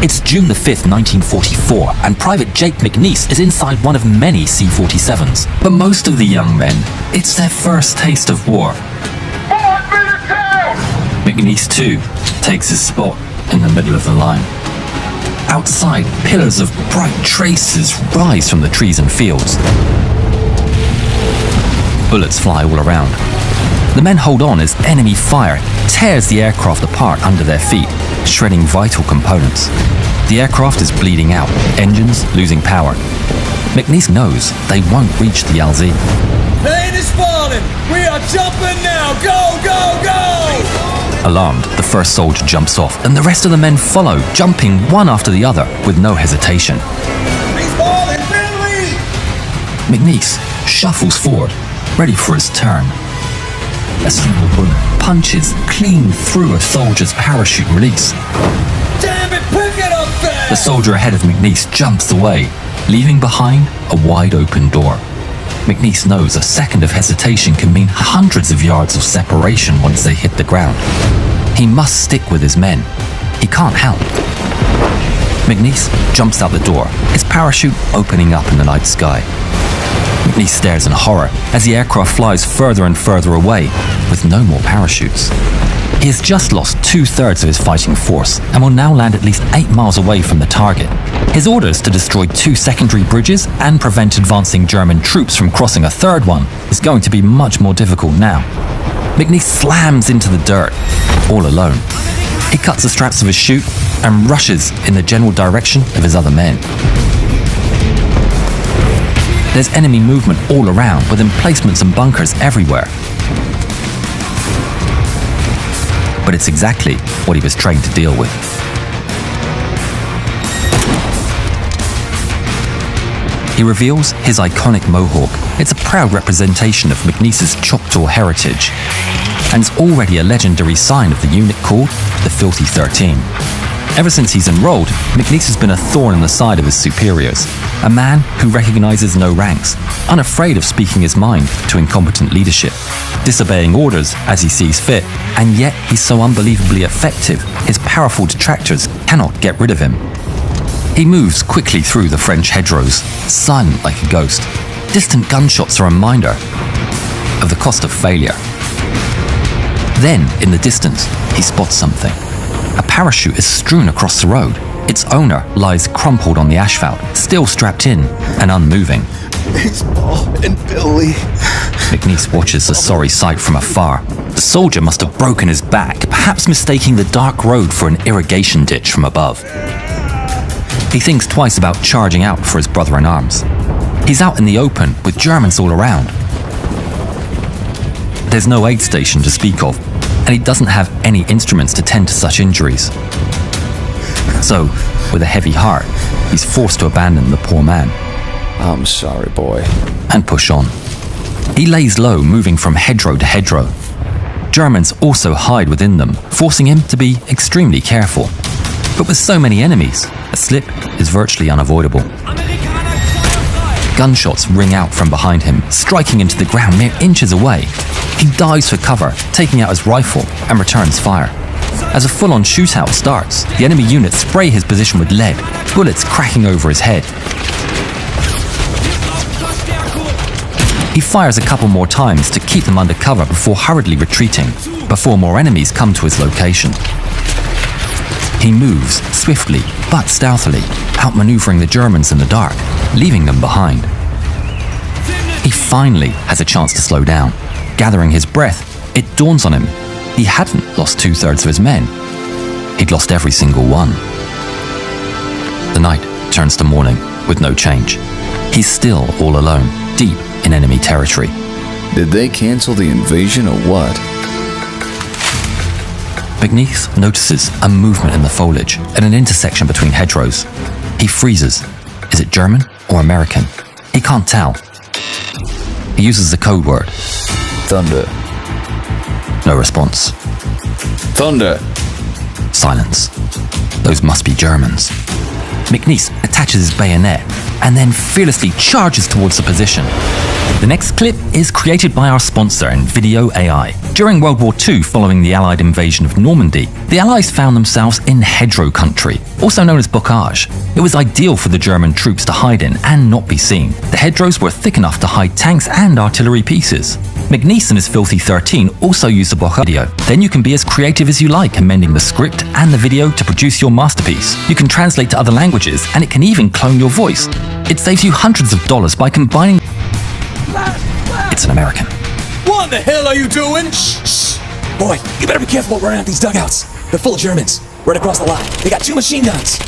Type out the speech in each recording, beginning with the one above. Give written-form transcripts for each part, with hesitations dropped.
It's June the 5th, 1944, and Private Jake McNasty is inside one of many C-47s. But most of the young men, it's their first taste of war. McNasty, too, takes his spot in the middle of the line. Outside, pillars of bright traces rise from the trees and fields. Bullets fly all around. The men hold on as enemy fire tears the aircraft apart under their feet, shredding vital components. The aircraft is bleeding out, engines losing power. McNasty knows they won't reach the LZ. Plane is falling! We are jumping now! Go, go, go! Alarmed, the first soldier jumps off, and the rest of the men follow, jumping one after the other with no hesitation. He's falling! Finley! McNasty shuffles forward, ready for his turn. A single bullet punches clean through a soldier's parachute release. Damn it, pick it up there! The soldier ahead of McNasty jumps away, leaving behind a wide open door. McNasty knows a second of hesitation can mean hundreds of yards of separation once they hit the ground. He must stick with his men. He can't help. McNasty jumps out the door, his parachute opening up in the night sky. McNasty stares in horror as the aircraft flies further and further away, with no more parachutes. He has just lost 2/3 of his fighting force and will now land at least 8 miles away from the target. His orders to destroy 2 secondary bridges and prevent advancing German troops from crossing a third one is going to be much more difficult now. McNasty slams into the dirt, all alone. He cuts the straps of his chute and rushes in the general direction of his other men. There's enemy movement all around, with emplacements and bunkers everywhere. But it's exactly what he was trained to deal with. He reveals his iconic mohawk. It's a proud representation of McNasty's Choctaw heritage, and it's already a legendary sign of the unit called the Filthy 13. Ever since he's enrolled, McNasty has been a thorn in the side of his superiors, a man who recognizes no ranks, unafraid of speaking his mind to incompetent leadership, disobeying orders as he sees fit, and yet he's so unbelievably effective, his powerful detractors cannot get rid of him. He moves quickly through the French hedgerows, silent like a ghost. Distant gunshots are a reminder of the cost of failure. Then, in the distance, he spots something. A parachute is strewn across the road. Its owner lies crumpled on the asphalt, still strapped in and unmoving. He's falling, Billy. McNasty watches the sorry sight from afar. The soldier must have broken his back, perhaps mistaking the dark road for an irrigation ditch from above. He thinks twice about charging out for his brother-in-arms. He's out in the open with Germans all around. There's no aid station to speak of, and he doesn't have any instruments to tend to such injuries. So, with a heavy heart, he's forced to abandon the poor man. I'm sorry, boy. And push on. He lays low, moving from hedgerow to hedgerow. Germans also hide within them, forcing him to be extremely careful. But with so many enemies, a slip is virtually unavoidable. Gunshots ring out from behind him, striking into the ground mere inches away. He dives for cover, taking out his rifle, and returns fire. As a full-on shootout starts, the enemy units spray his position with lead, bullets cracking over his head. He fires a couple more times to keep them under cover before hurriedly retreating, before more enemies come to his location. He moves swiftly but stealthily, outmaneuvering the Germans in the dark, leaving them behind. He finally has a chance to slow down. Gathering his breath, it dawns on him he hadn't lost 2/3 of his men. He'd lost every single one. The night turns to morning with no change. He's still all alone, deep in enemy territory. Did they cancel the invasion or what? McNasty notices a movement in the foliage at an intersection between hedgerows. He freezes. Is it German or American? He can't tell. He uses the code word. Thunder. No response. Thunder! Silence. Those must be Germans. McNasty attaches his bayonet and then fearlessly charges towards the position. The next clip is created by our sponsor in Video AI. During World War II, following the Allied invasion of Normandy, the Allies found themselves in hedgerow country, also known as bocage. It was ideal for the German troops to hide in and not be seen. The hedgerows were thick enough to hide tanks and artillery pieces. McNasty and his Filthy 13 also used the bocage video. Then you can be as creative as you like, amending the script and the video to produce your masterpiece. You can translate to other languages, and it can even clone your voice. It saves you hundreds of dollars by combining... It's an American. What the hell are you doing? Shh! Boy, you better be careful running out these dugouts. They're full of Germans. Right across the line. They got 2 machine guns.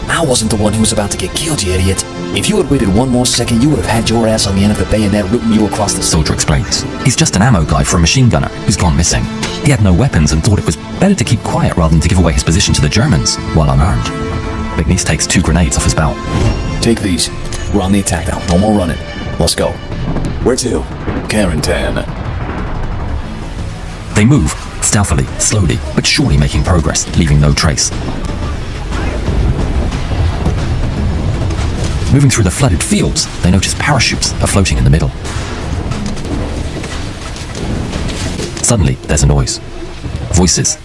I wasn't the one who was about to get killed, you idiot. If you had waited one more second, you would have had your ass on the end of the bayonet rooting you across the... Soldier explains. He's just an ammo guy for a machine gunner who's gone missing. He had no weapons and thought it was better to keep quiet rather than to give away his position to the Germans while unarmed. McNasty takes 2 grenades off his belt. Take these. We're on the attack now. No more running. Let's go. Where to? Carentan. They move, stealthily, slowly, but surely making progress, leaving no trace. Moving through the flooded fields, they notice parachutes are floating in the middle. Suddenly, there's a noise. Voices.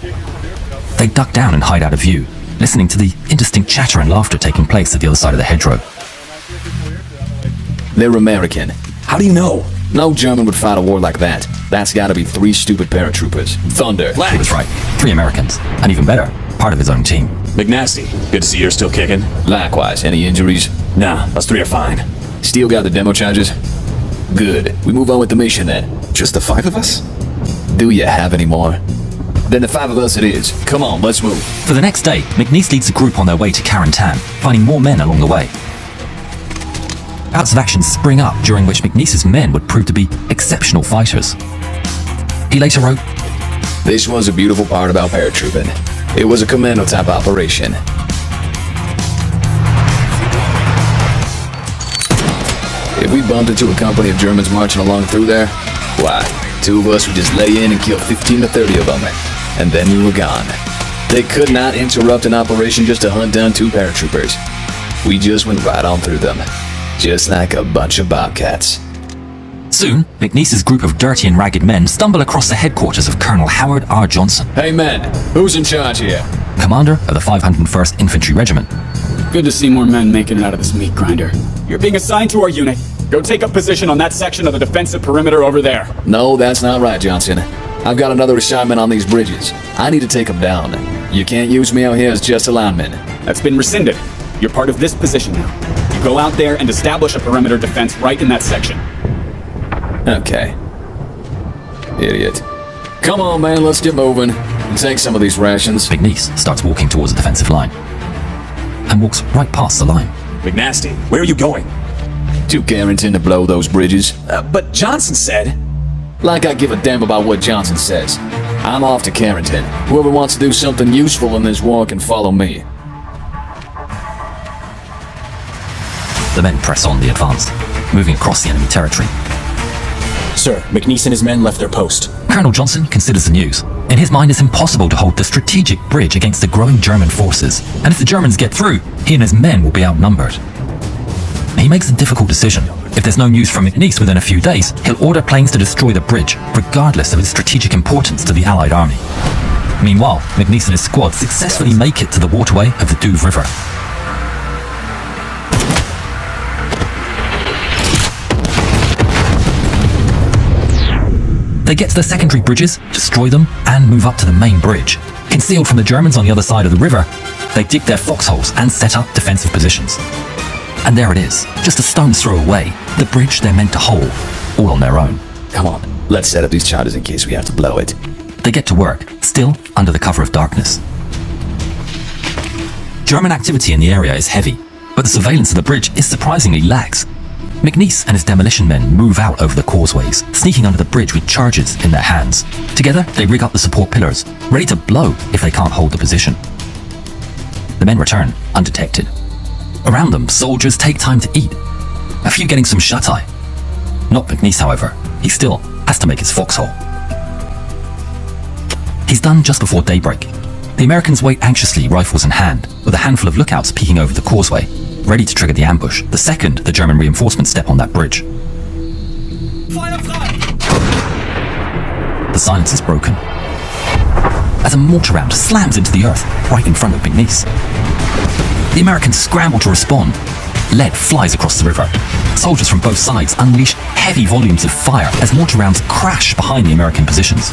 They duck down and hide out of view, listening to the indistinct chatter and laughter taking place at the other side of the hedgerow. They're American. How do you know? No German would fight a war like that. That's gotta be 3 stupid paratroopers. Thunder. He was right. 3 Americans. And even better, part of his own team. McNasty, good to see you're still kicking. Likewise. Any injuries? Nah, us 3 are fine. Still got the demo charges? Good. We move on with the mission then. Just the 5 of us? Do you have any more? Then the 5 of us it is. Come on, let's move. For the next day, McNasty leads a group on their way to Carentan, finding more men along the way. Bouts of action spring up, during which McNasty's men would prove to be exceptional fighters. He later wrote, This was a beautiful part about paratrooping. It was a commando-type operation. If we bumped into a company of Germans marching along through there, why, 2 of us would just lay in and kill 15 to 30 of them, and then we were gone. They could not interrupt an operation just to hunt down 2 paratroopers. We just went right on through them, just like a bunch of bobcats. Soon, McNasty's group of dirty and ragged men stumble across the headquarters of Colonel Howard R. Johnson, Hey men, who's in charge here? commander of the 501st Infantry Regiment. Good to see more men making it out of this meat grinder. You're being assigned to our unit. Go take up position on that section of the defensive perimeter over there. No, that's not right, Johnson. I've got another assignment on these bridges. I need to take them down. You can't use me out here as just a lineman. That's been rescinded. You're part of this position now. You go out there and establish a perimeter defense right in that section. Okay. Idiot. Come on, man, let's get moving and take some of these rations. McNasty starts walking towards the defensive line and walks right past the line. McNasty, where are you going? To Carrington to blow those bridges. But Johnson said... Like I give a damn about what Johnson says. I'm off to Carrington. Whoever wants to do something useful in this war can follow me. The men press on the advance, moving across the enemy territory. Sir, McNasty and his men left their post. Colonel Johnson considers the news. In his mind, it's impossible to hold the strategic bridge against the growing German forces, and if the Germans get through, he and his men will be outnumbered. He makes a difficult decision. If there's no news from McNasty within a few days, he'll order planes to destroy the bridge, regardless of its strategic importance to the Allied army. Meanwhile, McNasty and his squad successfully make it to the waterway of the Douve River. They get to the secondary bridges, destroy them, and move up to the main bridge. Concealed from the Germans on the other side of the river, they dig their foxholes and set up defensive positions. And there it is, just a stone's throw away, the bridge they're meant to hold, all on their own. Come on, let's set up these charges in case we have to blow it. They get to work, still under the cover of darkness. German activity in the area is heavy, but the surveillance of the bridge is surprisingly lax. McNasty and his demolition men move out over the causeways, sneaking under the bridge with charges in their hands. Together, they rig up the support pillars, ready to blow if they can't hold the position. The men return, undetected. Around them, soldiers take time to eat, a few getting some shut-eye. Not McNasty, however. He still has to make his foxhole. He's done just before daybreak. The Americans wait anxiously, rifles in hand, with a handful of lookouts peeking over the causeway, ready to trigger the ambush the second the German reinforcements step on that bridge. silence is broken as a mortar round slams into the earth right in front of McNeese. The Americans scramble to respond. Lead flies across the river. Soldiers from both sides unleash heavy volumes of fire as mortar rounds crash behind the American positions.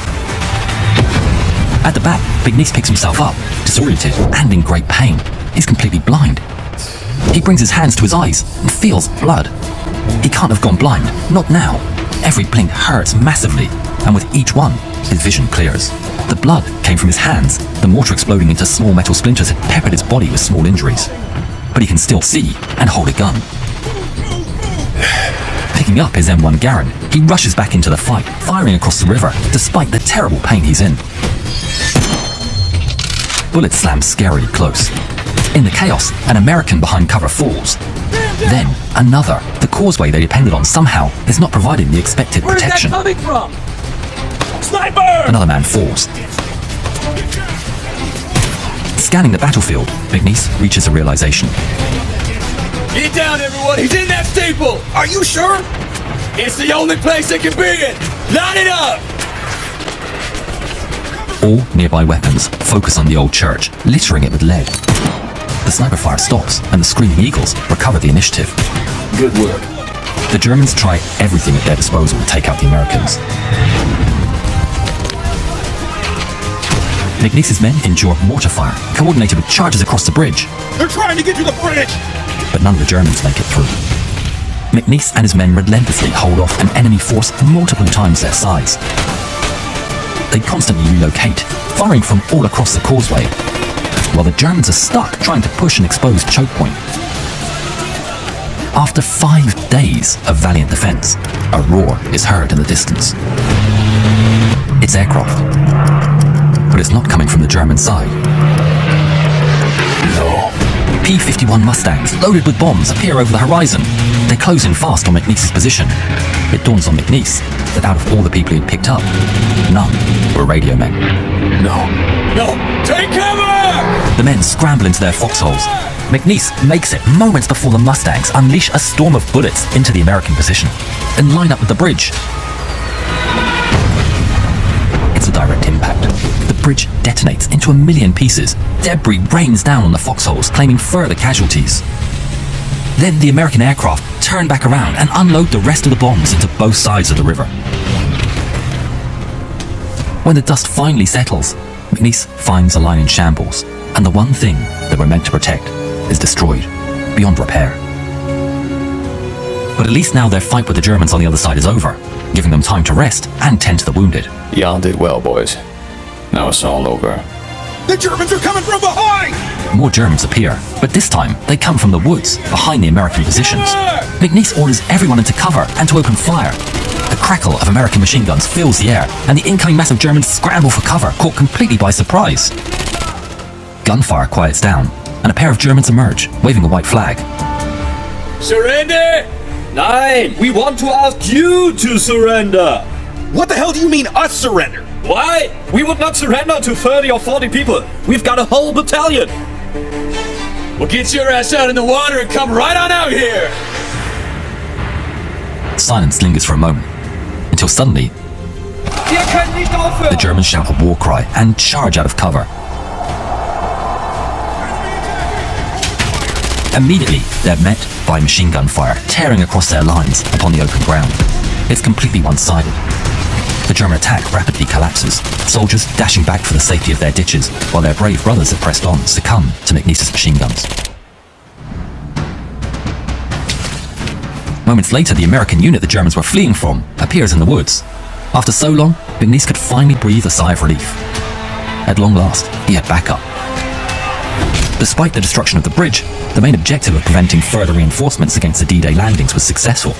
At the back, McNeese picks himself up, disoriented and in great pain. He's completely blind. He brings his hands to his eyes and feels blood. He can't have gone blind, not now. Every blink hurts massively, and with each one, his vision clears. The blood came from his hands. The mortar exploding into small metal splinters had peppered his body with small injuries. But he can still see and hold a gun. Picking up his M1 Garand, he rushes back into the fight, firing across the river, despite the terrible pain he's in. Bullets slam scarily close. In the chaos, an American behind cover falls. Then, another. The causeway they depended on somehow is not providing the expected protection. Where's that coming from? Sniper! Another man falls. Scanning the battlefield, McNeese reaches a realization. Get down, everyone! He's in that steeple! Are you sure? It's the only place they can be in! Line it up! All nearby weapons focus on the old church, littering it with lead. The sniper fire stops, and the Screaming Eagles recover the initiative. Good work. The Germans try everything at their disposal to take out the Americans. McNeese's men endure mortar fire, coordinated with charges across the bridge. They're trying to get to the bridge! But none of the Germans make it through. McNeese and his men relentlessly hold off an enemy force multiple times their size. They constantly relocate, firing from all across the causeway, while the Germans are stuck trying to push an exposed choke point. After 5 days of valiant defense, a roar is heard in the distance. It's aircraft, but it's not coming from the German side. No. P-51 Mustangs, loaded with bombs, appear over the horizon. They close in fast on McNeese's position. It dawns on McNeese that out of all the people he'd picked up, none were radio men. No. No! Take cover! The men scramble into their foxholes. McNeese makes it moments before the Mustangs unleash a storm of bullets into the American position and line up with the bridge. It's a direct impact. The bridge detonates into a million pieces. Debris rains down on the foxholes, claiming further casualties. Then the American aircraft turn back around and unload the rest of the bombs into both sides of the river. When the dust finally settles, McNeese finds a line in shambles, and the one thing they were meant to protect is destroyed, beyond repair. But at least now their fight with the Germans on the other side is over, giving them time to rest and tend to the wounded. Y'all did well, boys. Now it's all over. The Germans are coming from behind! More Germans appear, but this time they come from the woods, behind the American positions. McNeese orders everyone into cover and to open fire. The crackle of American machine guns fills the air, and the incoming mass of Germans scramble for cover, caught completely by surprise. Gunfire quiets down, and a pair of Germans emerge, waving a white flag. Surrender! Nein, we want to ask you to surrender. What the hell do you mean, us surrender? Why? We would not surrender to 30 or 40 people. We've got a whole battalion. Well, get your ass out in the water and come right on out here! Silence lingers for a moment, until suddenly, Wir können nicht aufhören. the Germans shout a war cry and charge out of cover. Immediately, they're met by machine gun fire, tearing across their lines upon the open ground. It's completely one-sided. The German attack rapidly collapses, soldiers dashing back for the safety of their ditches, while their brave brothers that pressed on succumb to McNeese's machine guns. Moments later, the American unit the Germans were fleeing from appears in the woods. After so long, McNeese could finally breathe a sigh of relief. At long last, he had backup. Despite the destruction of the bridge, the main objective of preventing further reinforcements against the D-Day landings was successful.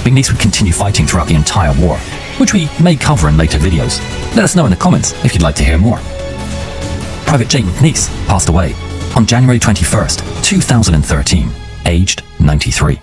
McNeese would continue fighting throughout the entire war, which we may cover in later videos. Let us know in the comments if you'd like to hear more. Private Jake McNeese passed away on January 21st, 2013, aged 93.